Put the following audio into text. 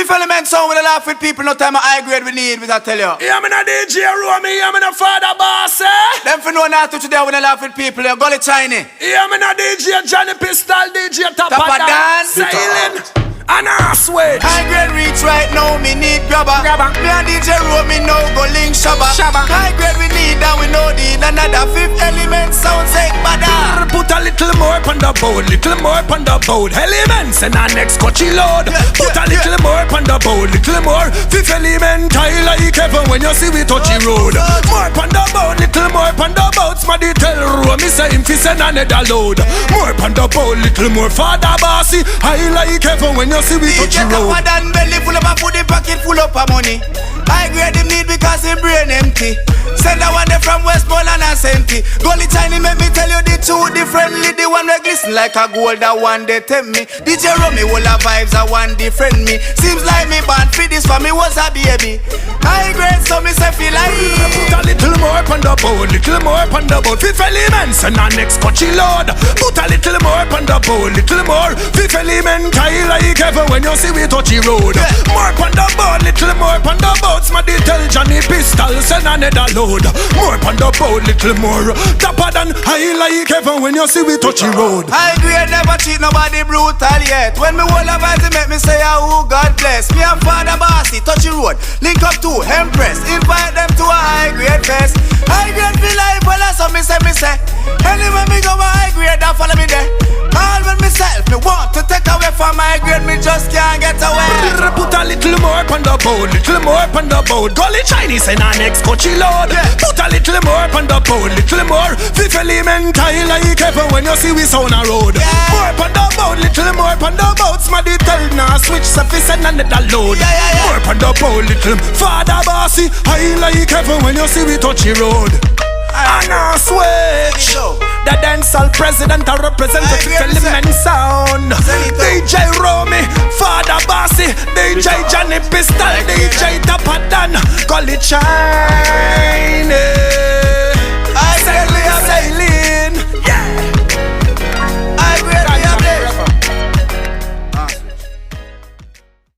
Fifth element sound with a laugh with people, no time of high grade we need, I tell you. Yeah, I'm in a DJ room, I'm in a father boss, eh? Them for know not to today when I laugh with people, you gully tiny. Yeah, I'm in a DJ Johnny Pistol, DJ Top of Dan. Sailing. And Nahswitch. High grade reach right now, me need grabber. Me and DJ Row, me no go link shabba. High grade we need and we know need another fifth element sound sick bada. Put a little more on the board, little more on the board. Elements and our next coachy load. Put a little more on the board, little more. Fifth element, I like heaven when you see we touchy road. More on the board, little more on the board. Smaddy tell Row, me say him fi send another load. More on the board, little more father bossy. I like heaven when you see we touchy road. DJ Than belly full of a foodie pocket full of money. High grade him need because him brain empty. Send that one there from Westmoreland and Senti. Gully tiny make me tell you the two differently. The one that glisten like a gold, that one they tempt me. DJ Rummy will have vibes, that one different me. Seems like me born for this for me was a baby. High grade so me say feel like put a little more on the board, little more on the board. Fifth elements and our next coachy load. Put a little more on the board, little more. Fifth element I like heaven when you see we touchy road. More on the board, little more on the board. Smaddy tell Johnny Pistol send another load. More on the board, little more. Tougher than I like heaven when you see we touchy road. High grade never cheat nobody brutal yet. When me hold a vibes make me say oh God bless. Me and Father Bossy touchy road. Link up to Empress. Invite them to a high grade fest. High grade feel like well so me say. Anyway me go a high grade and follow me there. All with myself me want to take away from my grade. Me just can't get away. Put a little more on the board, little more on the board. Gully Chinese and our next coachy load. Put a little more on the board, little more. Fifth element I like heaven when you see we sound a road. More on the board, little more on the board. Smaddy tell Nahswitch sufficient and another load. More on the board, little Father Bossy. I like heaven when you see we touchy road. And Nahswitch, the dancehall president I represent the fifth element sound. DJ Romy, Father Bossy, DJ Johnny Pistol, DJ Top of Dan, Gully Chai.